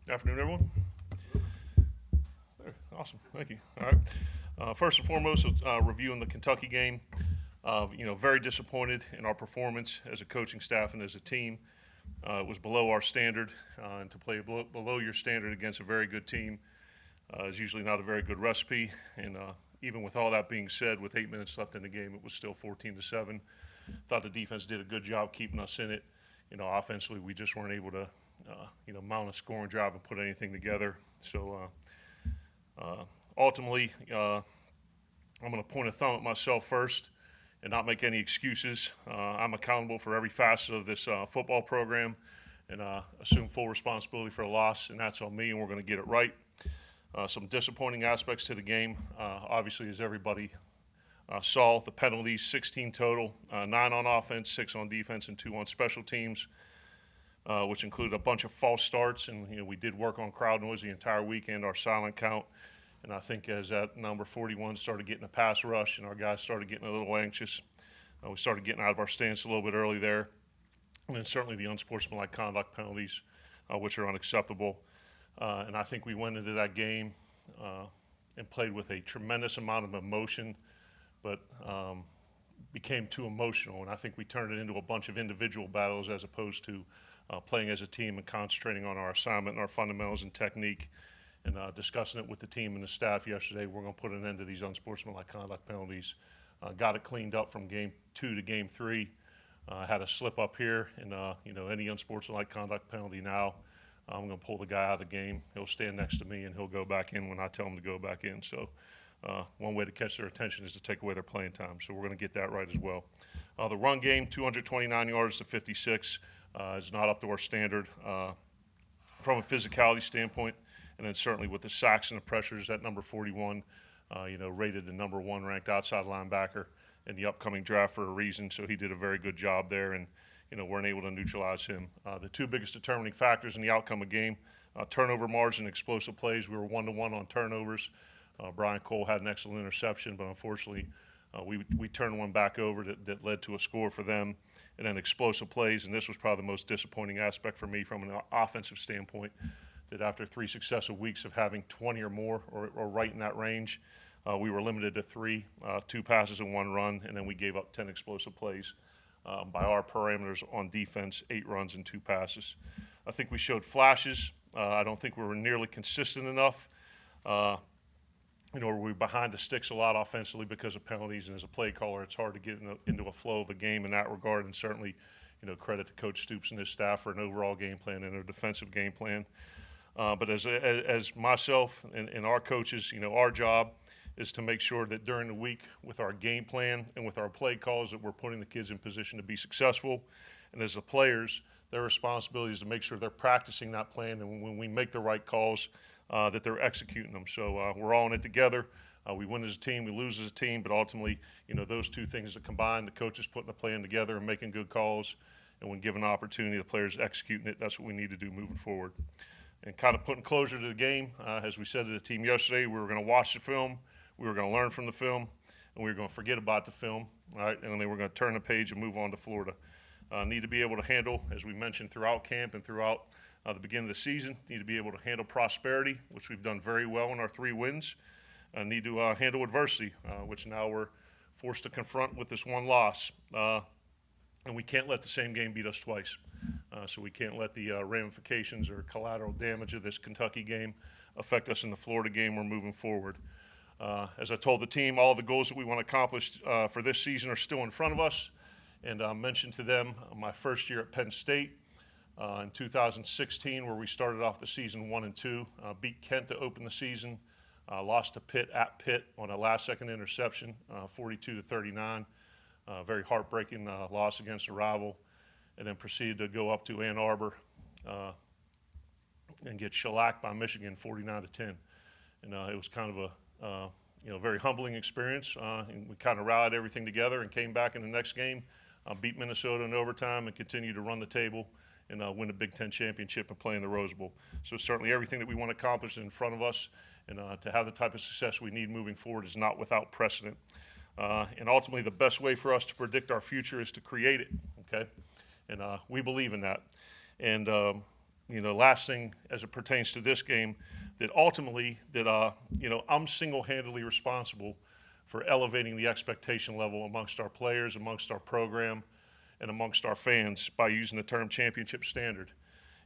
Afternoon, everyone. Awesome, thank you. All right. First and foremost, reviewing the Kentucky game. Very disappointed in our performance as a coaching staff and as a team. It was below our standard, and to play below your standard against a very good team is usually not a very good recipe. And even with all that being said, with 8 minutes left in the game, it was still 14-7. Thought the defense did a good job keeping us in it. Offensively, we just weren't able to, mount a scoring drive and put anything together. So ultimately, I'm going to point a thumb at myself first and not make any excuses. I'm accountable for every facet of this football program and assume full responsibility for the loss, and that's on me, and we're going to get it right. Some disappointing aspects to the game, obviously, as everybody saw, the penalties, 16 total, 9 on offense, 6 on defense, and 2 on special teams, which included a bunch of false starts. And, we did work on crowd noise the entire weekend, our silent count. And I think as that number 41 started getting a pass rush and our guys started getting a little anxious, we started getting out of our stance a little bit early there. And then certainly the unsportsmanlike conduct penalties, which are unacceptable. And I think we went into that game and played with a tremendous amount of emotion, but became too emotional. And I think we turned it into a bunch of individual battles as opposed to playing as a team and concentrating on our assignment and our fundamentals and technique. And discussing it with the team and the staff yesterday, we're going to put an end to these unsportsmanlike conduct penalties. Got it cleaned up from game 2 to game 3. Had a slip up here, and any unsportsmanlike conduct penalty now, I'm going to pull the guy out of the game. He'll stand next to me, and he'll go back in when I tell him to go back in. So one way to catch their attention is to take away their playing time. So we're going to get that right as well. The run game, 229 yards to 56, is not up to our standard from a physicality standpoint. And then certainly with the sacks and the pressures, that number 41, rated the number 1 ranked outside linebacker in the upcoming draft for a reason. So he did a very good job there, and weren't able to neutralize him. The 2 biggest determining factors in the outcome of the game: turnover margin, explosive plays. We were 1-1 on turnovers. Brian Cole had an excellent interception, but unfortunately, we turned one back over that led to a score for them. And then explosive plays, and this was probably the most disappointing aspect for me from an offensive standpoint. That after 3 successive weeks of having 20 or more, or right in that range, we were limited to 3, 2 passes and 1 run, and then we gave up 10 explosive plays. By our parameters on defense, 8 runs and 2 passes. I think we showed flashes. I don't think we were nearly consistent enough. We were behind the sticks a lot offensively because of penalties, and as a play caller, it's hard to get into a flow of a game in that regard, and certainly, credit to Coach Stoops and his staff for an overall game plan and a defensive game plan. But as myself and our coaches, our job is to make sure that during the week with our game plan and with our play calls that we're putting the kids in position to be successful. And as the players, their responsibility is to make sure they're practicing that plan, and when we make the right calls, that they're executing them. So we're all in it together. We win as a team, we lose as a team, but ultimately, those 2 things are combined. The coaches putting the plan together and making good calls, and when given an opportunity, the players executing it. That's what we need to do moving forward. And kind of putting closure to the game, as we said to the team yesterday, we were going to watch the film, we were going to learn from the film, and we were going to forget about the film, all right? And then we're going to turn the page and move on to Florida. Need to be able to handle, as we mentioned throughout camp and throughout the beginning of the season, need to be able to handle prosperity, which we've done very well in our 3 wins. Need to handle adversity, which now we're forced to confront with this 1 loss. And we can't let the same game beat us twice. So we can't let the ramifications or collateral damage of this Kentucky game affect us in the Florida game. We're moving forward. As I told the team, all the goals that we want to accomplish for this season are still in front of us. And I mentioned to them my first year at Penn State in 2016, where we started off the season 1-2, beat Kent to open the season, lost to Pitt at Pitt on a last-second interception, 42-39. Very heartbreaking loss against a rival, and then proceeded to go up to Ann Arbor and get shellacked by Michigan 49-10. And it was kind of a very humbling experience. And we kind of rallied everything together and came back in the next game, beat Minnesota in overtime, and continued to run the table and win a Big Ten championship and play in the Rose Bowl. So certainly everything that we want to accomplish is in front of us, and to have the type of success we need moving forward is not without precedent. And ultimately, the best way for us to predict our future is to create it, okay? And we believe in that. And last thing as it pertains to this game, that ultimately that I'm single-handedly responsible for elevating the expectation level amongst our players, amongst our program, and amongst our fans by using the term championship standard.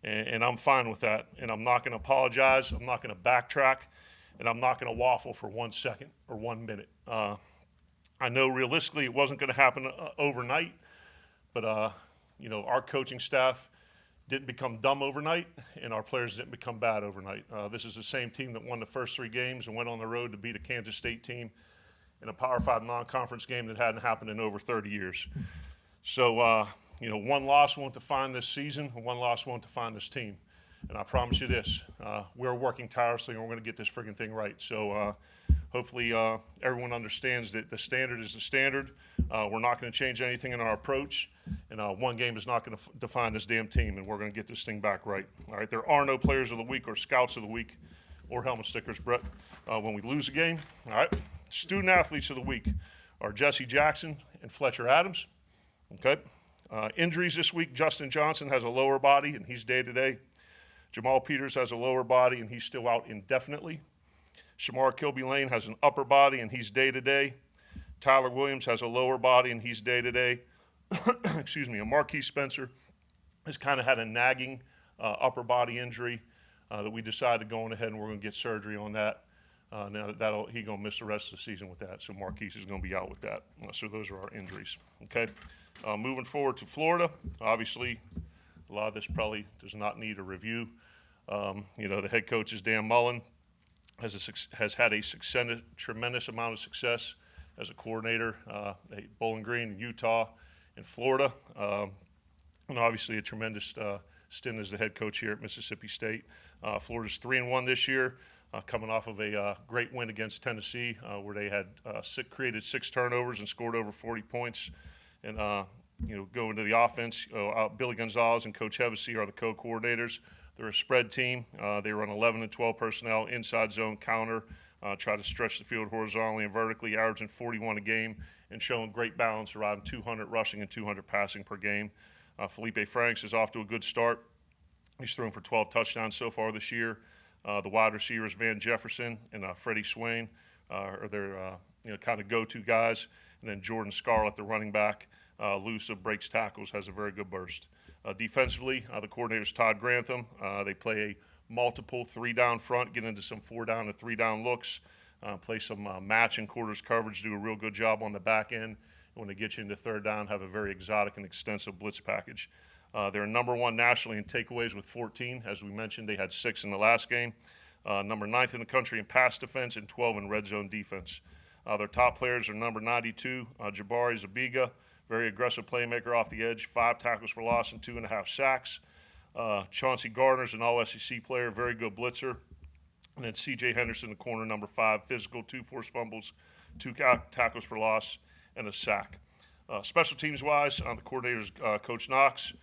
And I'm fine with that. And I'm not going to apologize. I'm not going to backtrack. And I'm not going to waffle for 1 second or 1 minute. I know realistically it wasn't going to happen overnight, but our coaching staff didn't become dumb overnight, and our players didn't become bad overnight. This is the same team that won the first 3 games and went on the road to beat a Kansas State team in a Power 5 non-conference game that hadn't happened in over 30 years. So, one loss won't define this season, and one loss won't define this team. And I promise you this, we're working tirelessly, and we're going to get this friggin' thing right. So hopefully everyone understands that the standard is the standard. We're not going to change anything in our approach, and one game is not going to define this damn team, and we're going to get this thing back right. All right, there are no players of the week or scouts of the week or helmet stickers, Brett, when we lose a game. All right, student athletes of the week are Jesse Jackson and Fletcher Adams. Okay, injuries this week, Justin Johnson has a lower body, and he's day-to-day. Jamal Peters has a lower body, and he's still out indefinitely. Shamar Kilby-Lane has an upper body, and he's day-to-day. Tyler Williams has a lower body, and he's day-to-day. Excuse me, and Marquise Spencer has kind of had a nagging upper body injury that we decided going ahead, and we're going to get surgery on that. Now he's going to miss the rest of the season with that, so Marquise is going to be out with that. So those are our injuries, okay? Moving forward to Florida, obviously, a lot of this probably does not need a review. The head coach is Dan Mullen, has had a tremendous amount of success as a coordinator at Bowling Green in Utah and Florida, and obviously a tremendous stint as the head coach here at Mississippi State. Florida's 3-1 this year, coming off of a great win against Tennessee, where they had created 6 turnovers and scored over 40 points. And go into the offense. Billy Gonzalez and Coach Hevesy are the co-coordinators. They're a spread team. They run 11 and 12 personnel, inside zone counter, try to stretch the field horizontally and vertically, averaging 41 a game, and showing great balance around 200 rushing and 200 passing per game. Felipe Franks is off to a good start. He's thrown for 12 touchdowns so far this year. The wide receivers Van Jefferson and Freddie Swain are their kind of go-to guys. And then Jordan Scarlett, the running back, loose of breaks tackles, has a very good burst. Defensively, the coordinator's Todd Grantham. They play a multiple 3-down front, get into some 4-down and 3-down looks, play some match and quarters coverage, do a real good job on the back end. And when they get you into 3rd down, have a very exotic and extensive blitz package. They're number 1 nationally in takeaways with 14. As we mentioned, they had 6 in the last game. Number 9th in the country in pass defense and 12 in red zone defense. Their top players are number 92, Jabari Zabiga, very aggressive playmaker off the edge, 5 tackles for loss and 2.5 sacks. Chauncey Gardner's an all-SEC player, very good blitzer. And then C.J. Henderson, the corner, number 5, physical, 2 forced fumbles, 2 tackles for loss, and a sack. Special teams-wise, the coordinator's Coach Knox,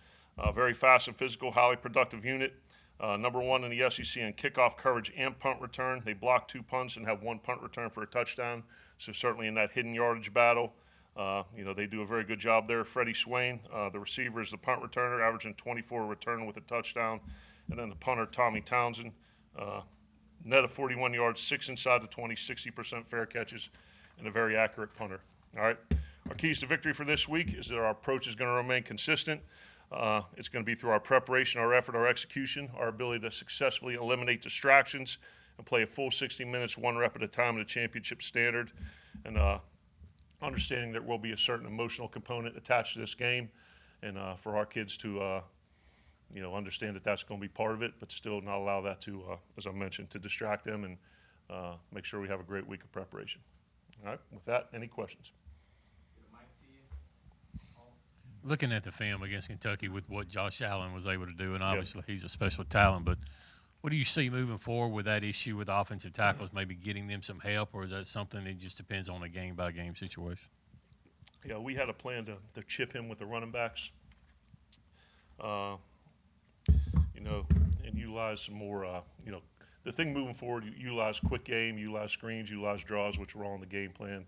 very fast and physical, highly productive unit. Number 1 in the SEC in kickoff coverage and punt return. They block 2 punts and have 1 punt return for a touchdown. So certainly in that hidden yardage battle, they do a very good job there. Freddie Swain, the receiver, is the punt returner, averaging 24 return with a touchdown. And then the punter, Tommy Townsend, net of 41 yards, 6 inside the 20, 60% fair catches, and a very accurate punter. All right. Our keys to victory for this week is that our approach is going to remain consistent. It's going to be through our preparation, our effort, our execution, our ability to successfully eliminate distractions and play a full 60 minutes, 1 rep at a time at a championship standard, and understanding there will be a certain emotional component attached to this game, and for our kids to understand that that's going to be part of it, but still not allow that to, as I mentioned, to distract them, and make sure we have a great week of preparation. All right, with that, any questions? Looking at the film against Kentucky with what Josh Allen was able to do, and obviously he's a special talent, but what do you see moving forward with that issue with offensive tackles, maybe getting them some help, or is that something that just depends on a game-by-game situation? Yeah, we had a plan to chip him with the running backs, and utilize some more, the thing moving forward, utilize quick game, utilize screens, utilize draws, which were all in the game plan,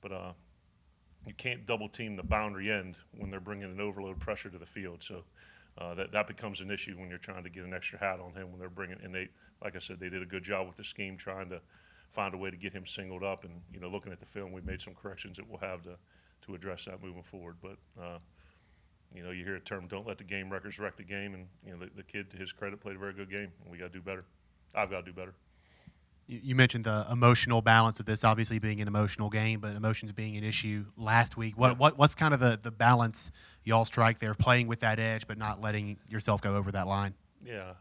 but you can't double team the boundary end when they're bringing an overload pressure to the field. So that becomes an issue when you're trying to get an extra hat on him when they're bringing. And they, like I said, they did a good job with the scheme trying to find a way to get him singled up. And looking at the film, we made some corrections that we'll have to address that moving forward. But you hear a term, don't let the game records wreck the game. And the kid, to his credit, played a very good game. And we got to do better. I've got to do better. You mentioned the emotional balance of this, obviously being an emotional game, but emotions being an issue last week. What's kind of the balance y'all strike there, playing with that edge but not letting yourself go over that line? Yeah.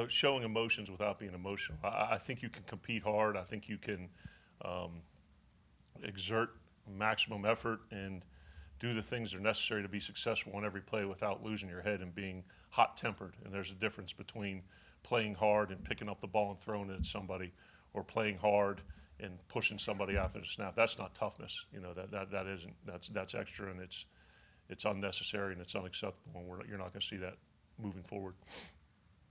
Showing emotions without being emotional. I think you can compete hard. I think you can exert maximum effort and do the things that are necessary to be successful on every play without losing your head and being hot-tempered. And there's a difference between playing hard and picking up the ball and throwing it at somebody, or playing hard and pushing somebody after the snap. That's not toughness. That isn't. That's extra, and it's unnecessary and it's unacceptable. And you're not going to see that moving forward.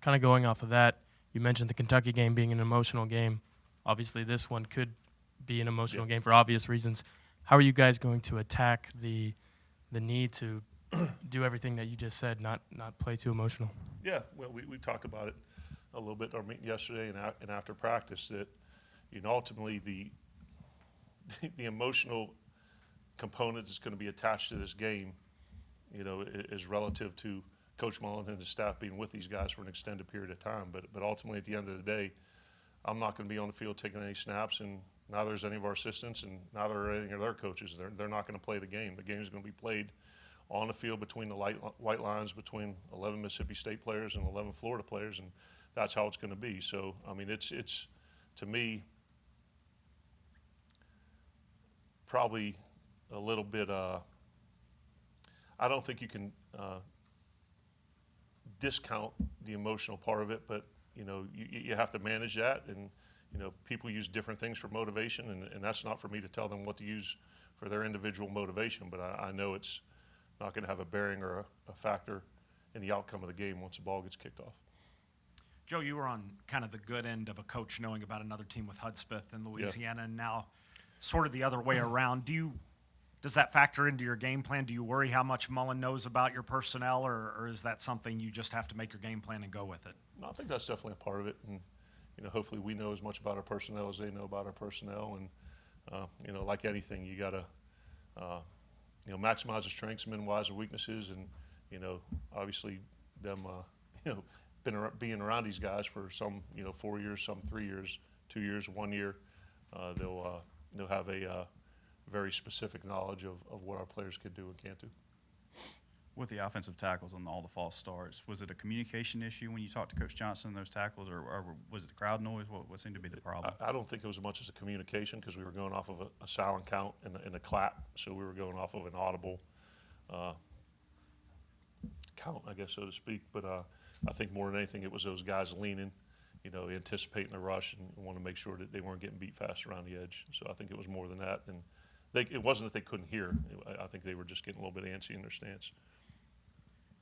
Kind of going off of that, you mentioned the Kentucky game being an emotional game. Obviously, this one could be an emotional game for obvious reasons. How are you guys going to attack the need to do everything that you just said, not play too emotional? Yeah, well, we talked about it a little bit in our meeting yesterday and after practice, that ultimately the emotional component that's going to be attached to this game, is relative to Coach Mullen and his staff being with these guys for an extended period of time. But ultimately, at the end of the day, I'm not going to be on the field taking any snaps, and neither is any of our assistants, and neither are any of their coaches. They're not going to play the game. The game is going to be played on the field between the white lines, between 11 Mississippi State players and 11 Florida players, and that's how it's going to be. So, I mean, it's to me probably a little bit. I don't think you can discount the emotional part of it, but you have to manage that, and people use different things for motivation, and that's not for me to tell them what to use for their individual motivation. But I know it's not going to have a bearing or a factor in the outcome of the game once the ball gets kicked off. Joe, you were on kind of the good end of a coach knowing about another team with Hudspeth in Louisiana, and now sort of the other way around. Does that factor into your game plan? Do you worry how much Mullen knows about your personnel, or is that something you just have to make your game plan and go with it? No, I think that's definitely a part of it, and hopefully we know as much about our personnel as they know about our personnel, and like anything, you got to maximize the strengths, minimize the weaknesses, and obviously them being around these guys for some 4 years, some 3 years, 2 years, 1 year, they'll have a very specific knowledge of what our players can do and can't do. With the offensive tackles and all the false starts, was it a communication issue when you talked to Coach Johnson and those tackles, or was it the crowd noise? What seemed to be the problem? I don't think it was as much as a communication, because we were going off of a silent count and a clap, so we were going off of an audible count, I guess, so to speak. But I think more than anything, it was those guys leaning, anticipating the rush and want to make sure that they weren't getting beat fast around the edge. So I think it was more than that. And it wasn't that they couldn't hear. I think they were just getting a little bit antsy in their stance.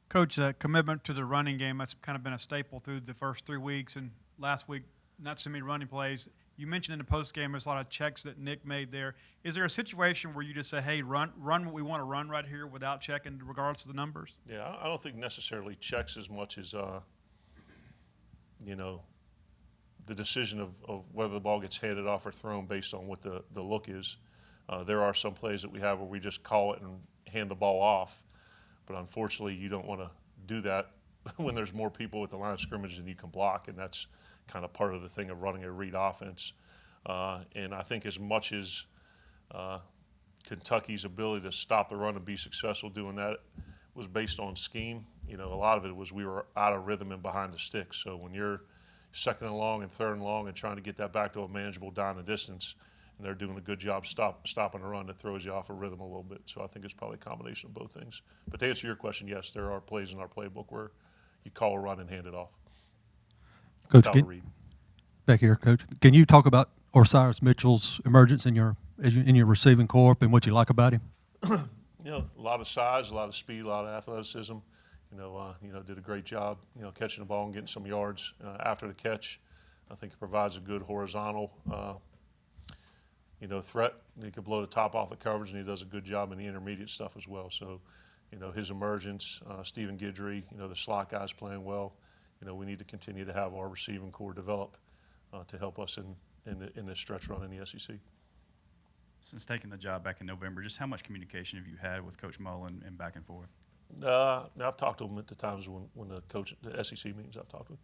Coach, commitment to the running game, that's kind of been a staple through the first 3 weeks, and last week, not so many running plays. You mentioned in the postgame there's a lot of checks that Nick made there. Is there a situation where you just say, hey, run what we want to run right here without checking regardless of the numbers? Yeah, I don't think necessarily checks as much as, the decision of whether the ball gets handed off or thrown based on what the look is. There are some plays that we have where we just call it and hand the ball off. But unfortunately, you don't want to do that when there's more people at the line of scrimmage than you can block, and that's kind of part of the thing of running a read offense. And I think as much as Kentucky's ability to stop the run and be successful doing that was based on scheme, a lot of it was we were out of rhythm and behind the sticks. So when you're second and long and third and long and trying to get that back to a manageable down and distance, and they're doing a good job stopping the run, that throws you off a rhythm a little bit. So I think it's probably a combination of both things. But to answer your question, yes, there are plays in our playbook where you call a run and hand it off. Coach, Without a read. back here, Coach, can you talk about Osiris Mitchell's emergence in your receiving corps and what you like about him? A lot of size, a lot of speed, a lot of athleticism. Did a great job, catching the ball and getting some yards after the catch. I think it provides a good horizontal threat. He can blow the top off the coverage, and he does a good job in the intermediate stuff as well. So, his emergence, Stephen Guidry, the slot guys playing well. We need to continue to have our receiving core develop to help us in this stretch run in the SEC. Since taking the job back in November, just how much communication have you had with Coach Mullen and back and forth? I've talked to him at the times when the SEC meetings I've talked to him.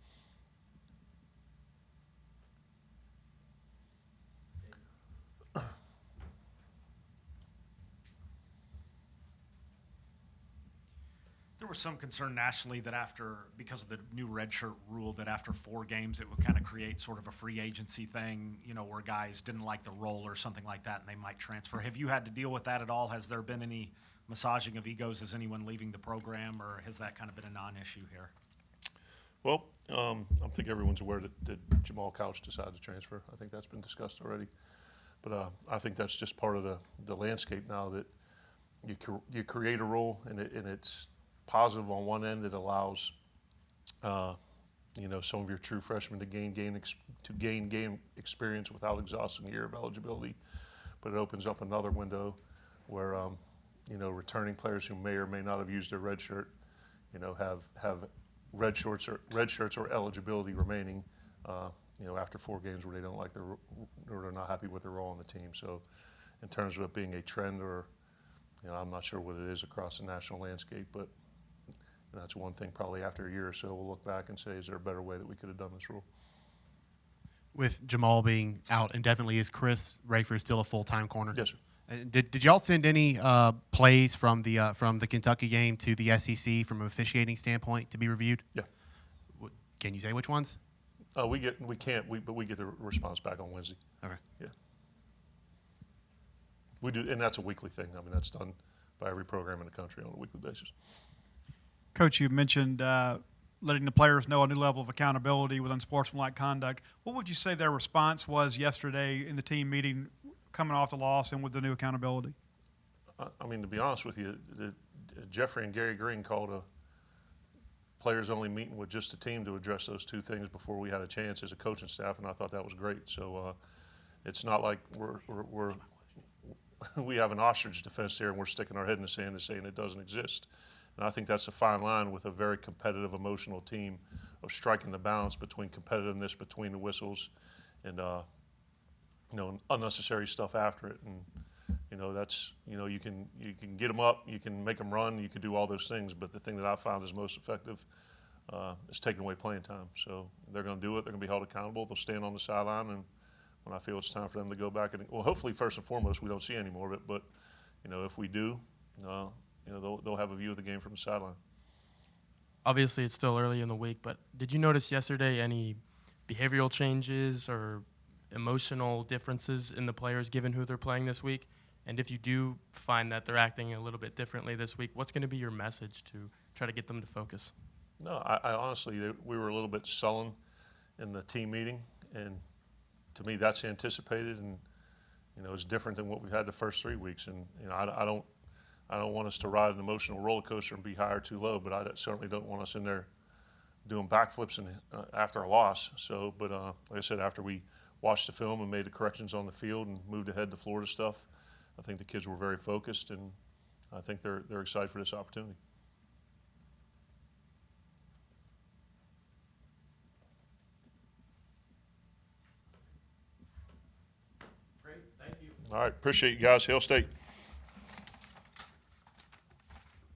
There was some concern nationally that because of the new redshirt rule, that after 4 games it would kind of create sort of a free agency thing, where guys didn't like the role or something like that and they might transfer. Have you had to deal with that at all? Has there been any massaging of egos? Is anyone leaving the program, or has that kind of been a non-issue here? Well, I think everyone's aware that Jamal Couch decided to transfer. I think that's been discussed already. But I think that's just part of the landscape now, that you create a role and it's positive on one end. It allows some of your true freshmen to gain game experience without exhausting a year of eligibility. But it opens up another window where returning players who may or may not have used their red shirt, have red shirts or eligibility remaining, after 4 games where they don't like or they're not happy with their role on the team. So, in terms of it being a trend, or I'm not sure what it is across the national landscape, but that's one thing. Probably after a year or so, we'll look back and say, is there a better way that we could have done this rule? With Jamal being out indefinitely, is Chris Rayford still a full-time corner? Yes, sir. Did y'all send any plays from the Kentucky game to the SEC from an officiating standpoint to be reviewed? Yeah. Can you say which ones? But we get the response back on Wednesday. Okay. Yeah. We do, and that's a weekly thing. I mean, that's done by every program in the country on a weekly basis. Coach, you mentioned letting the players know a new level of accountability with unsportsmanlike conduct. What would you say their response was yesterday in the team meeting, coming off the loss and with the new accountability? I mean, to be honest with you, Jeffrey and Gary Green called a players-only meeting with just the team to address those 2 things before we had a chance as a coaching staff, and I thought that was great. So it's not like we have an ostrich defense here and we're sticking our head in the sand and saying it doesn't exist. And I think that's a fine line with a very competitive, emotional team, of striking the balance between competitiveness between the whistles and unnecessary stuff after it. And that's you can get them up, you can make them run, you can do all those things. But the thing that I found is most effective is taking away playing time. So they're going to do it. They're going to be held accountable. They'll stand on the sideline, and when I feel it's time for them to go back, and hopefully first and foremost we don't see any more of it. But if we do, they'll have a view of the game from the sideline. Obviously, it's still early in the week, but did you notice yesterday any behavioral changes or emotional differences in the players given who they're playing this week? And if you do find that they're acting a little bit differently this week, what's going to be your message to try to get them to focus? No, I honestly, we were a little bit sullen in the team meeting, and to me that's anticipated, and it's different than what we've had the first 3 weeks. And I don't want us to ride an emotional roller coaster and be high or too low, but I certainly don't want us in there doing backflips after a loss. So, but like I said, after we watched the film and made the corrections on the field and moved ahead to Florida stuff, I think the kids were very focused, and I think they're excited for this opportunity. Great, thank you. All right, appreciate you guys. Hail State.